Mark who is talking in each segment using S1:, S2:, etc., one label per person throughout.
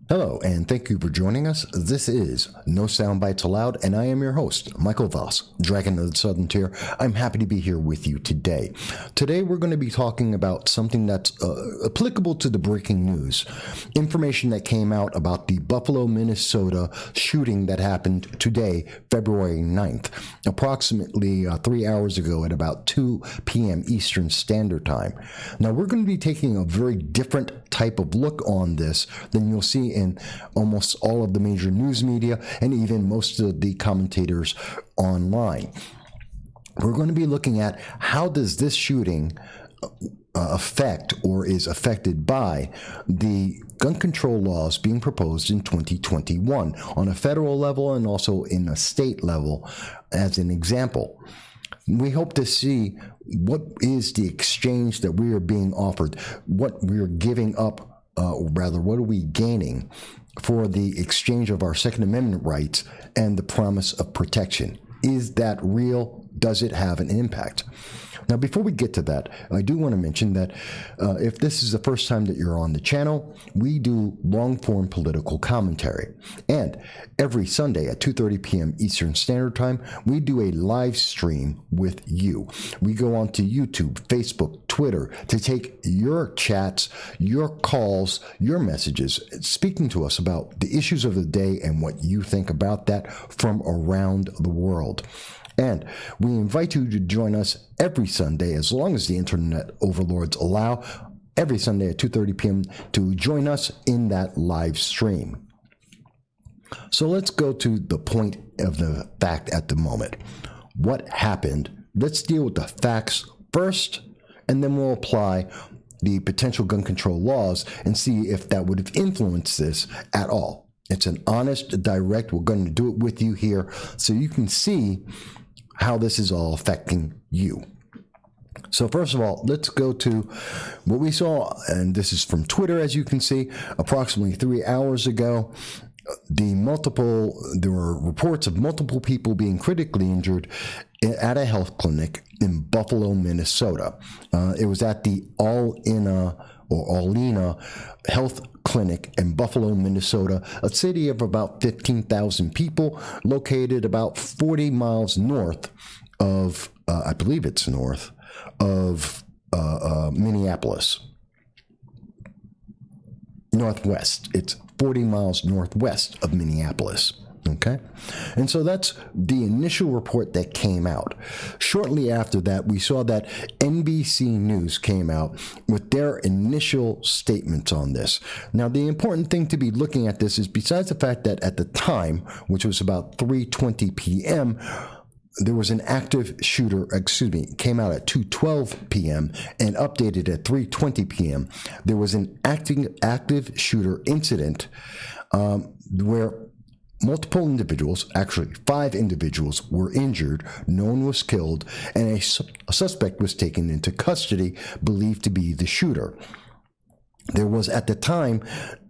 S1: Hello, and thank you for joining us. This is No Soundbites Allowed, and I am your host, Michael Voss, Dragon of the Southern Tier. I'm happy to be here with you today. Today, we're going to be talking about something that's applicable to the breaking news. Information that came out about the Buffalo, Minnesota shooting that happened today, February 9th, approximately 3 hours ago at about 2 p.m. Eastern Standard Time. Now, we're going to be taking a very different type of look on this than you'll see in almost all of the major news media and even most of the commentators online. We're going to be looking at how does this shooting affect or is affected by the gun control laws being proposed in 2021 on a federal level and also in a state level as an example. We hope to see what is the exchange that we are being offered, what we're giving up, or rather, what are we gaining for the exchange of our Second Amendment rights and the promise of protection? Is that real? Does it have an impact? Now, before we get to that, I do want to mention that if this is the first time that you're on the channel, we do long-form political commentary. And every Sunday at 2:30 p.m. Eastern Standard Time, we do a live stream with you. We go on to YouTube, Facebook, Twitter to take your chats, your calls, your messages, speaking to us about the issues of the day and what you think about that from around the world. And we invite you to join us every Sunday, as long as the internet overlords allow, every Sunday at 2:30 p.m. to join us in that live stream. So let's go to the point of the fact at the moment. What happened? Let's deal with the facts first, and then we'll apply the potential gun control laws and see if that would have influenced this at all. It's an honest, direct, we're going to do it with you here so you can see how this is all affecting you. So first of all, let's go to what we saw, and this is from Twitter, as you can see, approximately 3 hours ago. There were reports of multiple people being critically injured at a health clinic in Buffalo, Minnesota. It was at the Allina Health Clinic in Buffalo, Minnesota, a city of about 15,000 people, located about 40 miles north of, I believe it's north of Minneapolis. Northwest. It's 40 miles northwest of Minneapolis. Okay. And so that's the initial report that came out. Shortly after that, we saw that NBC News came out with their initial statements on this. Now, the important thing to be looking at this is, besides the fact that at the time, which was about 3:20 p.m., there was an active shooter, came out at 2:12 p.m. and updated at 3:20 p.m. There was an active shooter incident where multiple individuals, actually 5 individuals, were injured. No one was killed, and a suspect was taken into custody, believed to be the shooter. There was, at the time,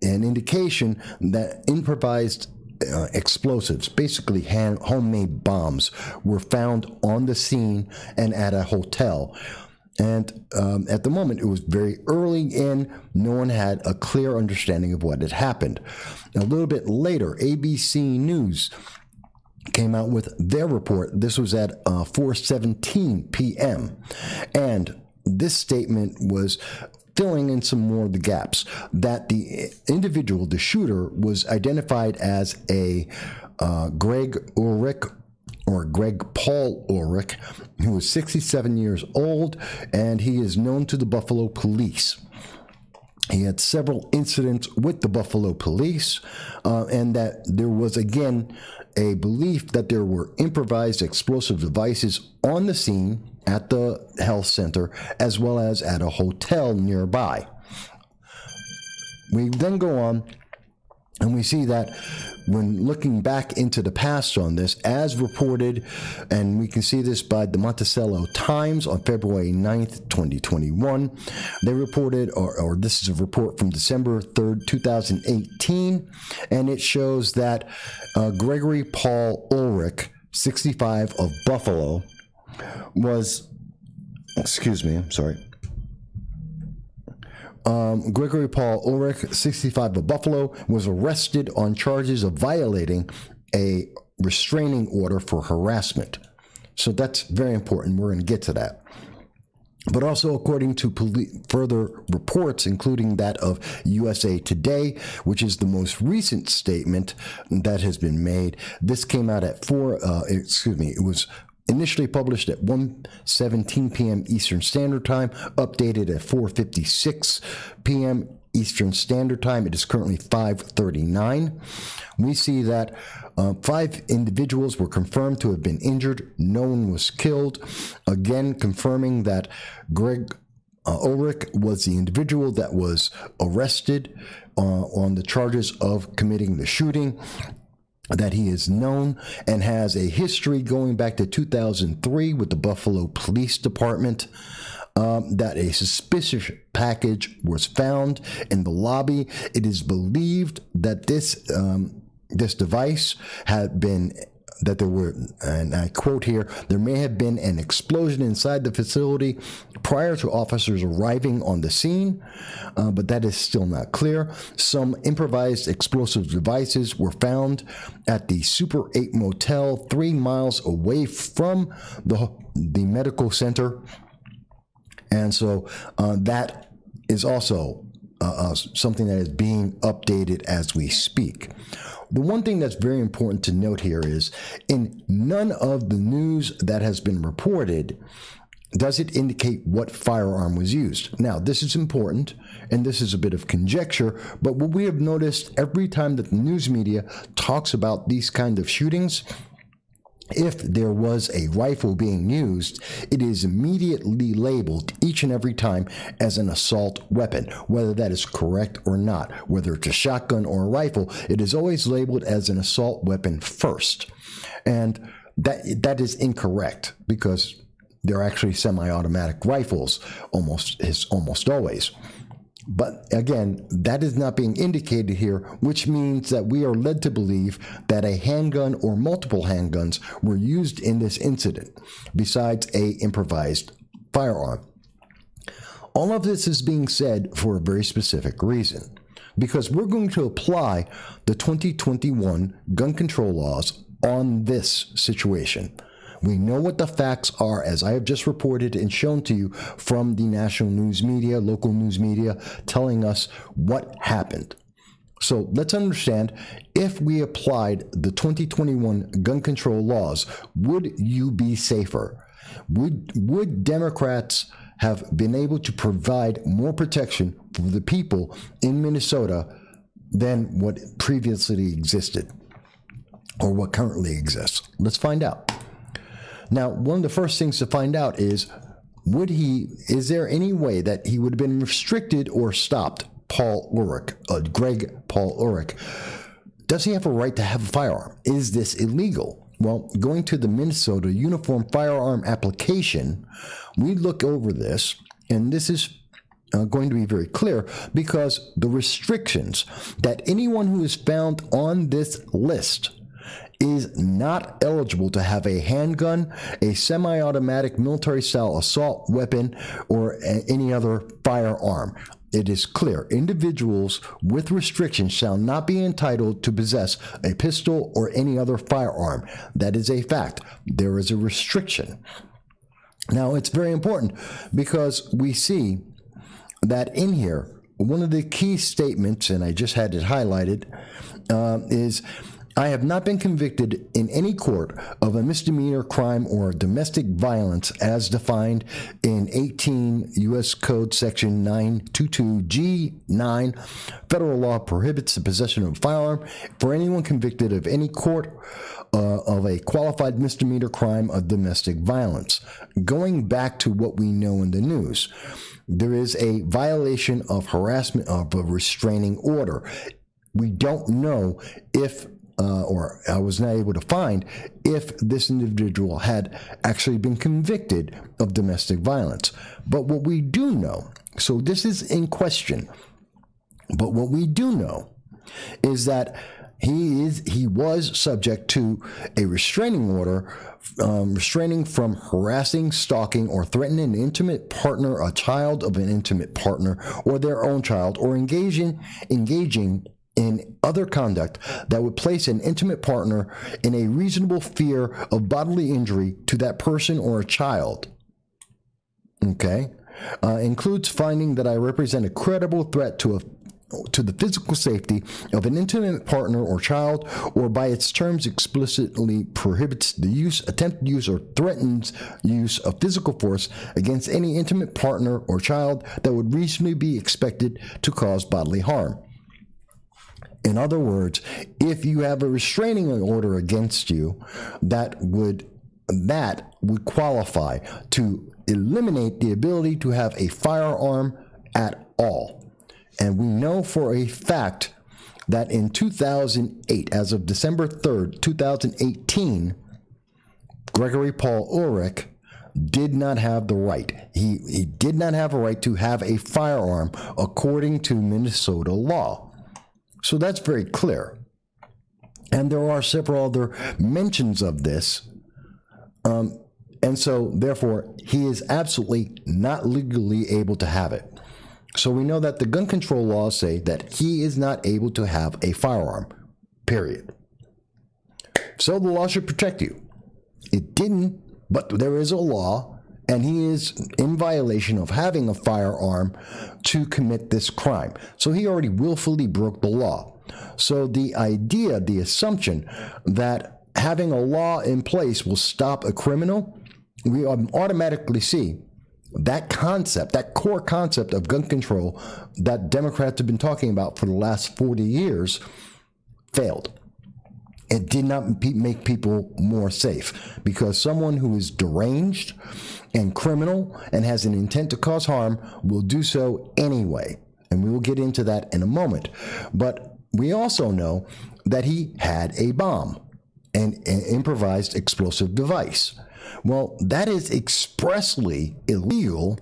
S1: an indication that improvised explosives, basically homemade bombs, were found on the scene and at a hotel. And at the moment, it was very early in. No one had a clear understanding of what had happened. A little bit later, ABC News came out with their report. This was at 4:17 p.m. And this statement was filling in some more of the gaps, that the individual, the shooter, was identified as a Greg Paul Ulrich, who was 67 years old, and he is known to the Buffalo police. He had several incidents with the Buffalo police, and that there was, again, a belief that there were improvised explosive devices on the scene at the health center, as well as at a hotel nearby. We then go on, and we see that when looking back into the past on this, as reported, and we can see this by the Monticello Times on February 9th, 2021, they reported, or this is a report from December 3rd, 2018, and it shows that Gregory Paul Ulrich, 65, of Buffalo, was Gregory Paul Ulrich, 65 of Buffalo, was arrested on charges of violating a restraining order for harassment. So that's very important. We're going to get to that. But also, according to further reports, including that of USA Today, which is the most recent statement that has been made, this came out at it was initially published at 1:17 p.m. Eastern Standard Time, updated at 4:56 p.m. Eastern Standard Time. It is currently 5:39. We see that 5 individuals were confirmed to have been injured. No one was killed. Again, confirming that Greg Ulrich was the individual that was arrested on the charges of committing the shooting, that he is known and has a history going back to 2003 with the Buffalo Police Department. That a suspicious package was found in the lobby. It is believed that this device had been, that there were, and I quote here, there may have been an explosion inside the facility prior to officers arriving on the scene, but that is still not clear. Some improvised explosive devices were found at the Super 8 Motel 3 miles away from the medical center. And so that is also something that is being updated as we speak. The one thing that's very important to note here is in none of the news that has been reported does it indicate what firearm was used. Now, this is important, and this is a bit of conjecture, but what we have noticed every time that the news media talks about these kind of shootings, if there was a rifle being used, it is immediately labeled each and every time as an assault weapon, whether that is correct or not. Whether it's a shotgun or a rifle, it is always labeled as an assault weapon first. And that is incorrect, because they're actually semi-automatic rifles almost always. But again, that is not being indicated here, which means that we are led to believe that a handgun or multiple handguns were used in this incident, besides a improvised firearm. All of this is being said for a very specific reason, because we're going to apply the 2021 gun control laws on this situation. We know what the facts are, as I have just reported and shown to you from the national news media, local news media, telling us what happened. So let's understand, if we applied the 2021 gun control laws, would you be safer? Would Democrats have been able to provide more protection for the people in Minnesota than what previously existed, or what currently exists? Let's find out. Now, one of the first things to find out is, is there any way that he would have been restricted or stopped? Greg Paul Ulrich, does he have a right to have a firearm? Is this illegal? Well, going to the Minnesota Uniform Firearm Application, we look over this, and this is going to be very clear, because the restrictions that anyone who is found on this list is not eligible to have a handgun, a semi-automatic military-style assault weapon, or any other firearm. It is clear. Individuals with restrictions shall not be entitled to possess a pistol or any other firearm. That is a fact. There is a restriction. Now, it's very important, because we see that in here, one of the key statements, and I just had it highlighted, is, I have not been convicted in any court of a misdemeanor crime or domestic violence as defined in 18 U.S. Code Section 922G9. Federal law prohibits the possession of a firearm for anyone convicted of any court of a qualified misdemeanor crime of domestic violence. Going back to what we know in the news, there is a violation of harassment of a restraining order. We don't know if or I was not able to find if this individual had actually been convicted of domestic violence. But what we do know, so this is in question, but what we do know is that he was subject to a restraining order, restraining from harassing, stalking, or threatening an intimate partner, a child of an intimate partner, or their own child, or engaging in other conduct that would place an intimate partner in a reasonable fear of bodily injury to that person or a child. Okay? Includes finding that I represent a credible threat to the physical safety of an intimate partner or child, or by its terms explicitly prohibits the use, attempted use, or threatens use of physical force against any intimate partner or child that would reasonably be expected to cause bodily harm. In other words, if you have a restraining order against you, that would qualify to eliminate the ability to have a firearm at all. And we know for a fact that in 2008, as of December 3rd, 2018, Gregory Paul Ulrich did not have the right. He did not have a right to have a firearm according to Minnesota law. So that's very clear. And there are several other mentions of this. And so, therefore, he is absolutely not legally able to have it. So we know that the gun control laws say that he is not able to have a firearm, period. So the law should protect you. It didn't, but there is a law, and he is in violation of having a firearm to commit this crime. So he already willfully broke the law. So the idea, the assumption that having a law in place will stop a criminal, we automatically see that concept, that core concept of gun control that Democrats have been talking about for the last 40 years failed. It did not make people more safe, because someone who is deranged and criminal and has an intent to cause harm will do so anyway. And we will get into that in a moment. But we also know that he had a bomb, an improvised explosive device. Well, that is expressly illegal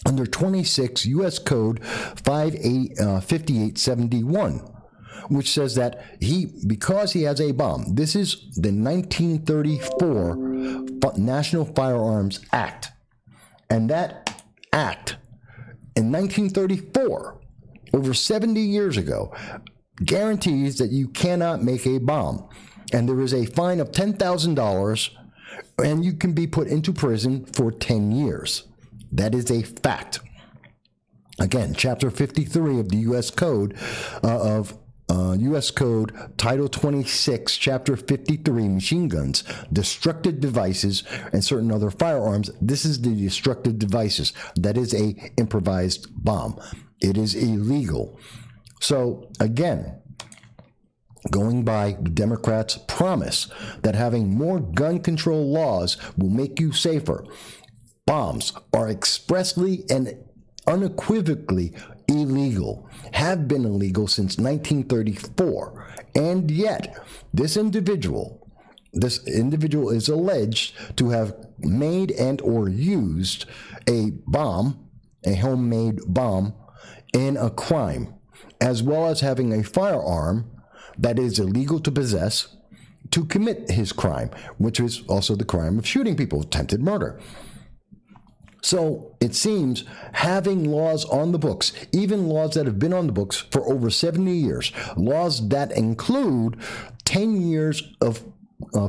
S1: under 26 U.S. Code 5871, which says that because he has a bomb, this is the 1934 National Firearms Act. And that act in 1934, over 70 years ago, guarantees that you cannot make a bomb. And there is a fine of $10,000, and you can be put into prison for 10 years. That is a fact. Again, Chapter 53 of the U.S. Code U.S. Code Title 26, Chapter 53, machine guns, destructive devices, and certain other firearms. This is the destructive devices. That is a improvised bomb. It is illegal. So again, going by the Democrats' promise that having more gun control laws will make you safer, bombs are expressly and unequivocally illegal, have been illegal since 1934. And yet, this individual is alleged to have made and or used a bomb, a homemade bomb, in a crime, as well as having a firearm that is illegal to possess to commit his crime, which is also the crime of shooting people, attempted murder. So it seems having laws on the books, even laws that have been on the books for over 70 years, laws that include 10 years of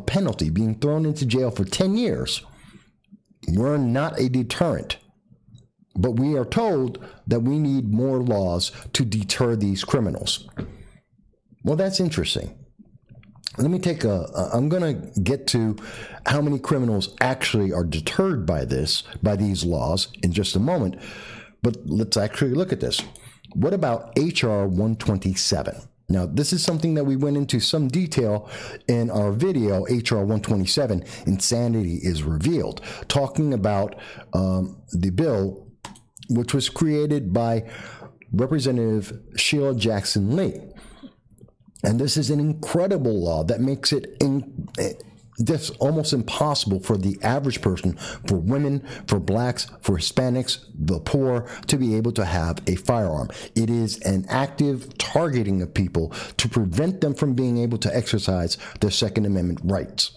S1: penalty, being thrown into jail for 10 years, were not a deterrent. But we are told that we need more laws to deter these criminals. Well, that's interesting. Let me I'm going to get to how many criminals actually are deterred by these laws in just a moment. But let's actually look at this. What about H.R. 127? Now, this is something that we went into some detail in our video, H.R. 127, Insanity is Revealed, talking about the bill, which was created by Representative Sheila Jackson Lee. And this is an incredible law that makes it just almost impossible for the average person, for women, for blacks, for Hispanics, the poor, to be able to have a firearm. It is an active targeting of people to prevent them from being able to exercise their Second Amendment rights.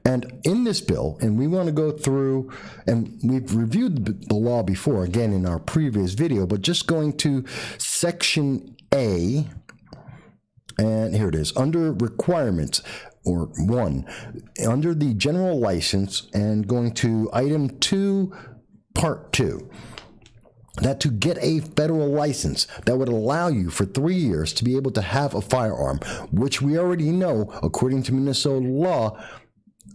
S1: And in this bill, and we want to go through, and we've reviewed the law before, again, in our previous video, but just going to Section A, and here it is, under requirements, or 1, under the general license, and going to item 2, part 2, that to get a federal license that would allow you for 3 years to be able to have a firearm, which we already know, according to Minnesota law,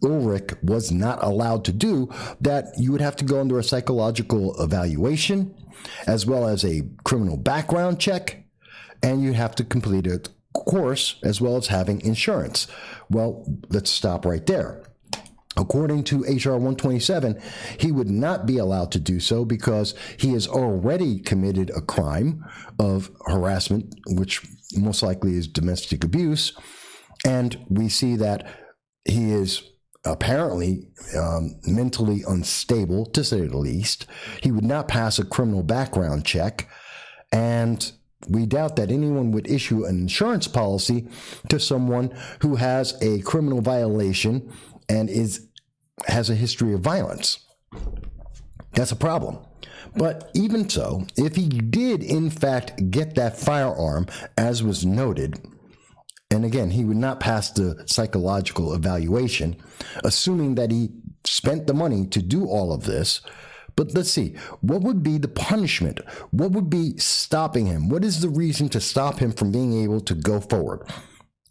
S1: Ulrich was not allowed to do, that you would have to go under a psychological evaluation, as well as a criminal background check, and you'd have to complete a course, as well as having insurance. Well, let's stop right there. According to H.R. 127, he would not be allowed to do so because he has already committed a crime of harassment, which most likely is domestic abuse, and we see that he is apparently mentally unstable, to say the least. He would not pass a criminal background check, and we doubt that anyone would issue an insurance policy to someone who has a criminal violation and has a history of violence. That's a problem. But even so, if he did in fact get that firearm, as was noted, and again, he would not pass the psychological evaluation, assuming that he spent the money to do all of this. But let's see, what would be the punishment? What would be stopping him? What is the reason to stop him from being able to go forward?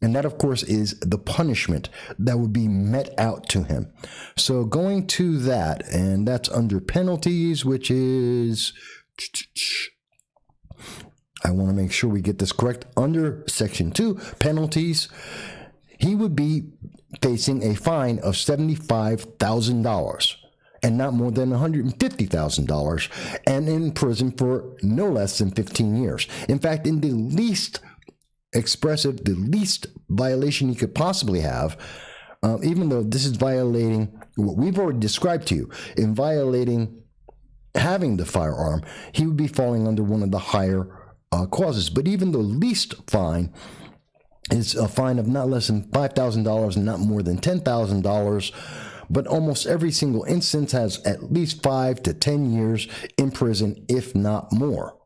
S1: And that, of course, is the punishment that would be met out to him. So going to that, and that's under penalties, which is, I want to make sure we get this correct. Under Section 2, penalties, he would be facing a fine of $75,000. And not more than $150,000, and in prison for no less than 15 years. In fact, in the least expressive, the least violation he could possibly have, even though this is violating what we've already described to you, in violating having the firearm, he would be falling under one of the higher clauses. But even the least fine is a fine of not less than $5,000 and not more than $10,000. But almost every single instance has at least 5 to 10 years in prison, if not more.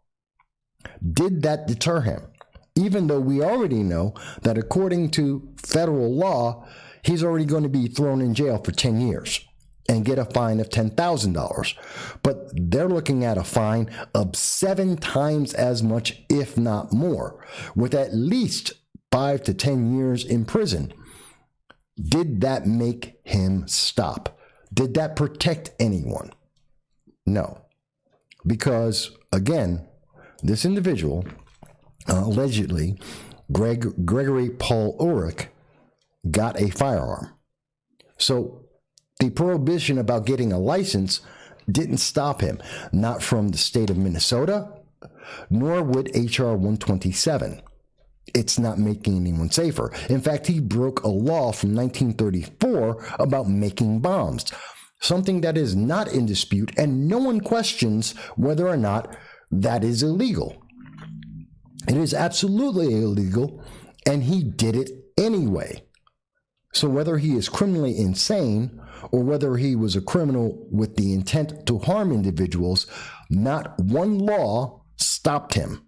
S1: Did that deter him? Even though we already know that according to federal law, he's already going to be thrown in jail for 10 years and get a fine of $10,000. But they're looking at a fine of 7 times as much, if not more, with at least 5 to 10 years in prison. Did that make him stop? Did that protect anyone? No. Because, again, this individual, allegedly, Gregory Paul Ulrich, got a firearm. So the prohibition about getting a license didn't stop him, not from the state of Minnesota, nor would H.R. 127. It's not making anyone safer. In fact, he broke a law from 1934 about making bombs, something that is not in dispute, and no one questions whether or not that is illegal. It is absolutely illegal, and he did it anyway. So whether he is criminally insane or whether he was a criminal with the intent to harm individuals, not one law stopped him.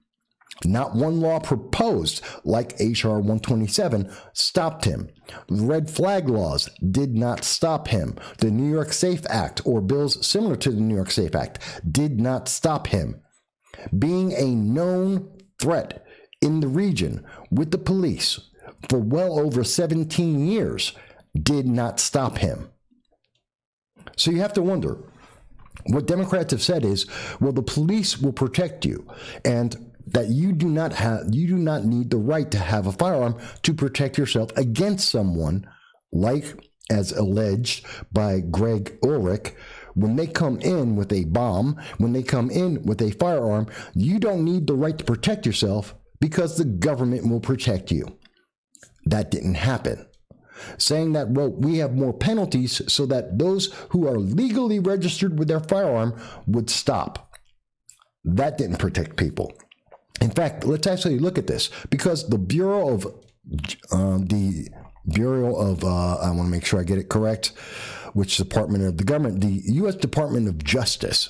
S1: Not one law proposed, like H.R. 127, stopped him. Red flag laws did not stop him. The New York Safe Act, or bills similar to the New York Safe Act, did not stop him. Being a known threat in the region with the police for well over 17 years did not stop him. So you have to wonder, what Democrats have said is, well, the police will protect you, and that you do not need the right to have a firearm to protect yourself against someone like, as alleged by Greg Ulrich, when they come in with a bomb, when they come in with a firearm, you don't need the right to protect yourself because the government will protect you. That didn't happen. saying that, well, we have more penalties so that those who are legally registered with their firearm would stop. That didn't protect people. In fact, let's actually look at this, because the Bureau of, I want to make sure I get it correct, which department of the government, the U.S. Department of Justice,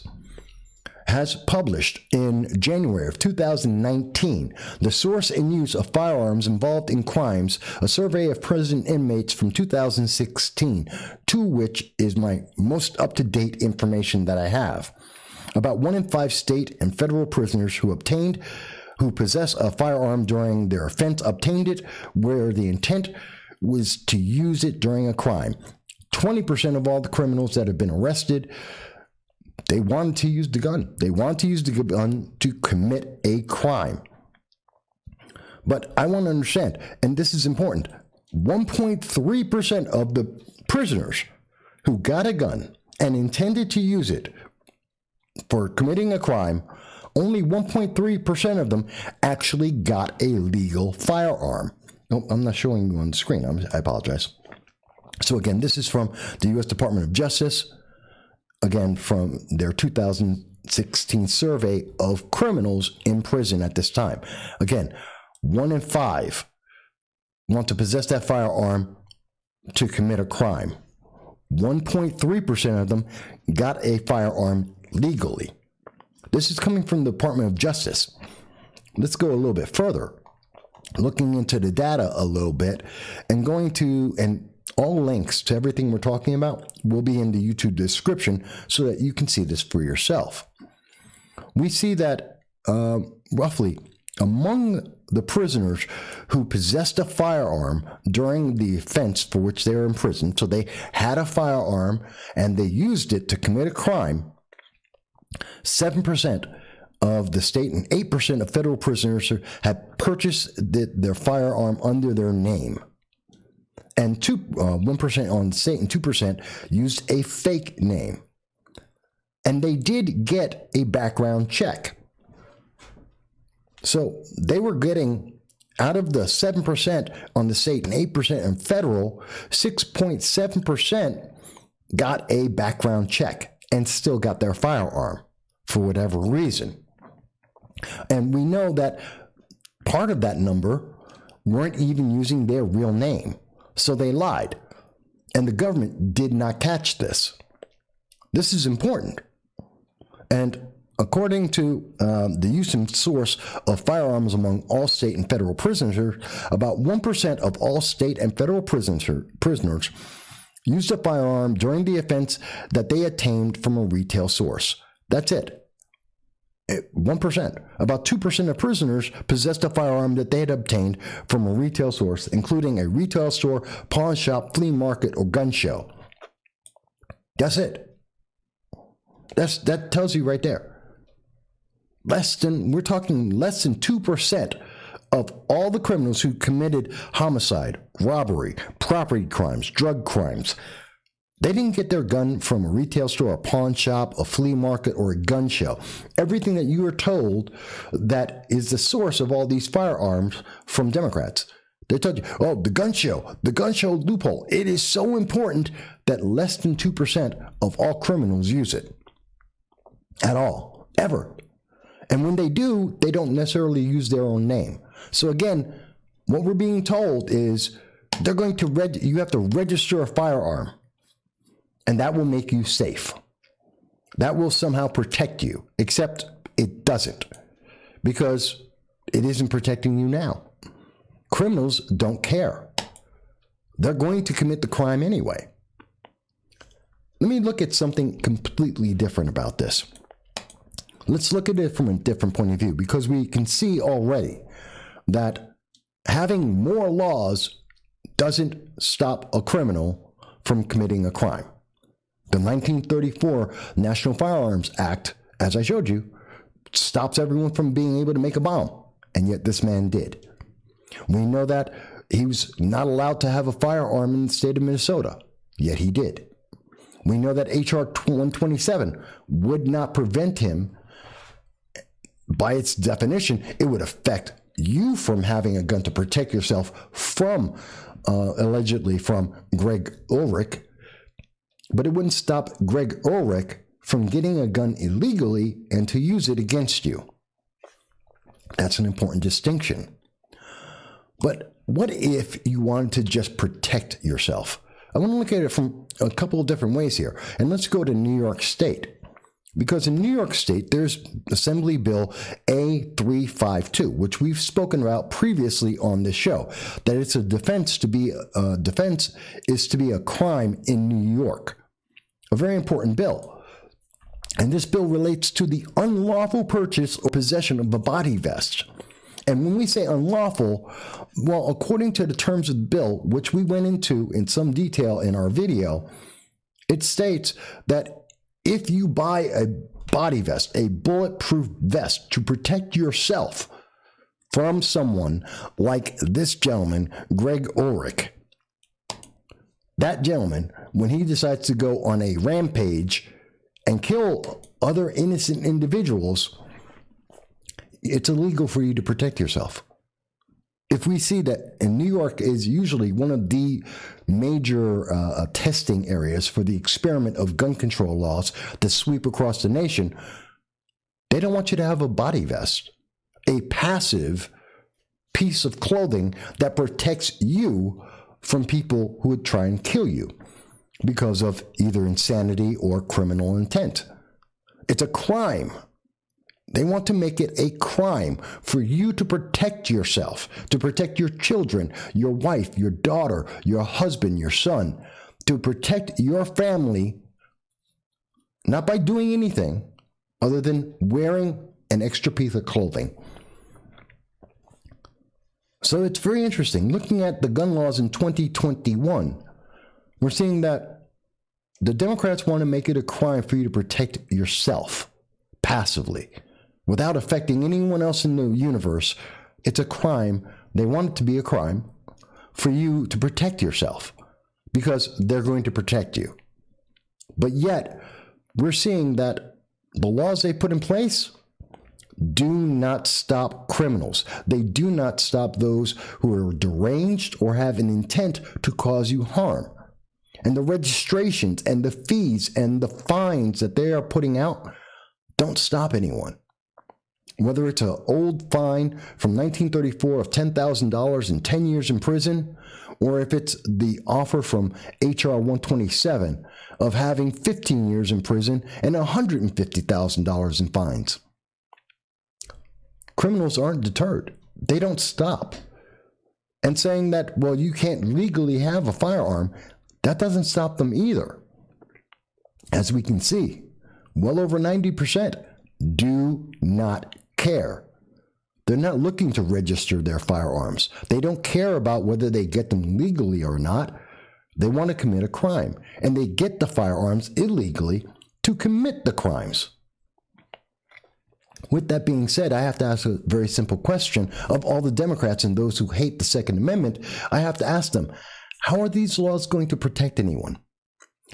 S1: has published in January of 2019, The Source and Use of Firearms Involved in Crimes, a survey of prison inmates from 2016, to which is my most up-to-date information that I have. About 1 in 5 state and federal prisoners who possess a firearm during their offense obtained it where the intent was to use it during a crime. 20% of all the criminals that have been arrested, they wanted to use the gun. They wanted to use the gun to commit a crime. But I want to understand, and this is important, 1.3% of the prisoners who got a gun and intended to use it for committing a crime, only 1.3% of them actually got a legal firearm. Oh, I'm not showing you on the screen. I apologize. So again, this is from the U.S. Department of Justice, again, from their 2016 survey of criminals in prison at this time. Again, 1 in 5 want to possess that firearm to commit a crime. 1.3% of them got a firearm legally. This is coming from the Department of Justice. Let's go a little bit further, looking into the data a little bit, and going to, and all links to everything we're talking about will be in the YouTube description so that you can see this for yourself. We see that roughly among the prisoners who possessed a firearm during the offense for which they were imprisoned, so they had a firearm and they used it to commit a crime, 7% of the state and 8% of federal prisoners had purchased their firearm under their name. And 1% on the state and 2% used a fake name. And they did get a background check. So they were getting, out of the 7% on the state and 8% on federal, 6.7% got a background check and still got their firearm for whatever reason. And we know that part of that number weren't even using their real name. So they lied, and the government did not catch this. This is important. And according to the use and source of firearms among all state and federal prisoners, about 1% of all state and federal prisoners used a firearm during the offense that they attained from a retail source. That's it. 1%. About 2% of prisoners possessed a firearm that they had obtained from a retail source, including a retail store, pawn shop, flea market, or gun show. That's it. That tells you right there. We're talking less than 2% of all the criminals who committed homicide, robbery, property crimes, drug crimes. They didn't get their gun from a retail store, a pawn shop, a flea market, or a gun show. Everything that you are told that is the source of all these firearms from Democrats. They told you, oh, the gun show loophole. It is so important that less than 2% of all criminals use it. At all. Ever. And when they do, they don't necessarily use their own name. So again, what we're being told is they're going to you have to register a firearm. And that will make you safe. That will somehow protect you, except it doesn't, because it isn't protecting you now. Criminals don't care. They're going to commit the crime anyway. Let me look at something completely different about this. Let's look at it from a different point of view, because we can see already that having more laws doesn't stop a criminal from committing a crime. The 1934 National Firearms Act, as I showed you, stops everyone from being able to make a bomb, and yet this man did. We know that he was not allowed to have a firearm in the state of Minnesota, yet he did. We know that H.R. 127 would not prevent him. By its definition, it would affect you from having a gun to protect yourself from, allegedly from Greg Ulrich, but it wouldn't stop Greg Ulrich from getting a gun illegally and to use it against you. That's an important distinction. But what if you wanted to just protect yourself? I want to look at it from a couple of different ways here. And let's go to New York State. Because in New York State, there's Assembly Bill A352, which we've spoken about previously on this show, that it's a defense is to be a crime in New York. A very important bill. And this bill relates to the unlawful purchase or possession of a body vest. And when we say unlawful, well, according to the terms of the bill, which we went into in some detail in our video, it states that if you buy a body vest, a bulletproof vest to protect yourself from someone like this gentleman, Greg Ulrich, that gentleman, when he decides to go on a rampage and kill other innocent individuals, it's illegal for you to protect yourself. If we see that in New York is usually one of the major testing areas for the experiment of gun control laws that sweep across the nation, they don't want you to have a body vest, a passive piece of clothing that protects you from people who would try and kill you because of either insanity or criminal intent. It's a crime. They want to make it a crime for you to protect yourself, to protect your children, your wife, your daughter, your husband, your son, to protect your family, not by doing anything other than wearing an extra piece of clothing. So it's very interesting. Looking at the gun laws in 2021, we're seeing that the Democrats want to make it a crime for you to protect yourself passively, without affecting anyone else in the universe. It's a crime. They want it to be a crime for you to protect yourself because they're going to protect you. But yet, we're seeing that the laws they put in place do not stop criminals. They do not stop those who are deranged or have an intent to cause you harm. And the registrations and the fees and the fines that they are putting out don't stop anyone. Whether it's an old fine from 1934 of $10,000 and 10 years in prison, or if it's the offer from HR 127 of having 15 years in prison and $150,000 in fines. Criminals aren't deterred. They don't stop. And saying that, well, you can't legally have a firearm, that doesn't stop them either. As we can see, well over 90% do not care. They're not looking to register their firearms. They don't care about whether they get them legally or not. They want to commit a crime, and they get the firearms illegally to commit the crimes. With that being said, I have to ask a very simple question of all the Democrats and those who hate the Second Amendment. I have to ask them, how are these laws going to protect anyone?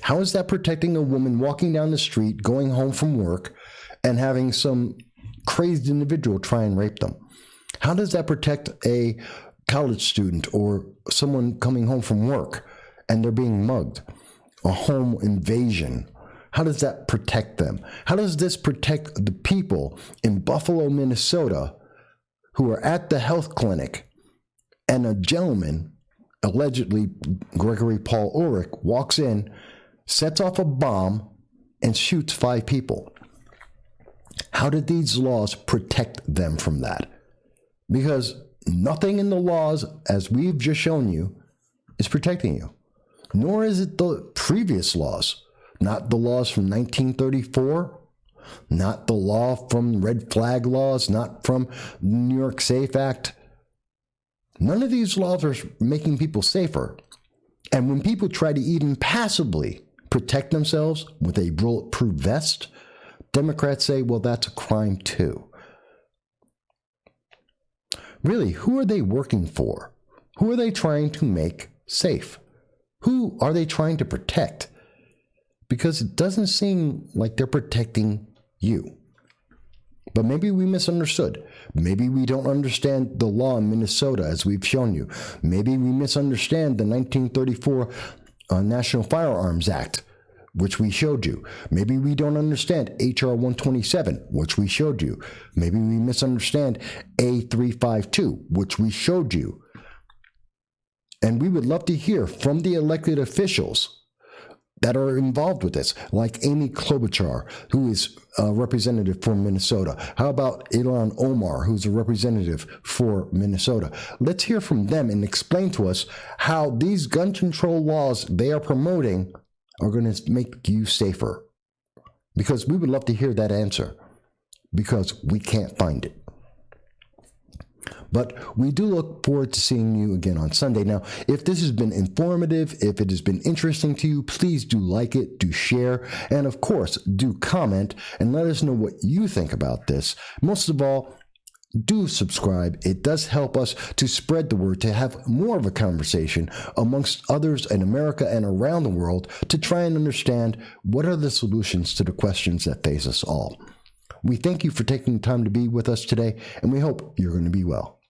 S1: How is that protecting a woman walking down the street, going home from work, and having some crazed individual try and rape them? How does that protect a college student or someone coming home from work and they're being mugged? A home invasion. How does that protect them? How does this protect the people in Buffalo, Minnesota, who are at the health clinic and a gentleman, allegedly Gregory Paul Ulrich, walks in, sets off a bomb, and shoots 5 people? How did these laws protect them from that? Because nothing in the laws, as we've just shown you, is protecting you. Nor is it the previous laws. Not the laws from 1934, not the law from red flag laws, not from New York SAFE Act. None of these laws are making people safer. And when people try to even passively protect themselves with a bulletproof vest, Democrats say, well, that's a crime too. Really, who are they working for? Who are they trying to make safe? Who are they trying to protect? Because it doesn't seem like they're protecting you. But maybe we misunderstood. Maybe we don't understand the law in Minnesota as we've shown you. Maybe we misunderstand the 1934 National Firearms Act, which we showed you. Maybe we don't understand HR 127, which we showed you. Maybe we misunderstand A352, which we showed you. And we would love to hear from the elected officials that are involved with this, like Amy Klobuchar, who is a representative for Minnesota. How about Ilhan Omar, who's a representative for Minnesota? Let's hear from them and explain to us how these gun control laws they are promoting are going to make you safer. Because we would love to hear that answer, because we can't find it. But we do look forward to seeing you again on Sunday. Now, if this has been informative, if it has been interesting to you, please do like it, do share, and of course, do comment and let us know what you think about this. Most of all, do subscribe. It does help us to spread the word, to have more of a conversation amongst others in America and around the world to try and understand what are the solutions to the questions that face us all. We thank you for taking time to be with us today, and we hope you're going to be well.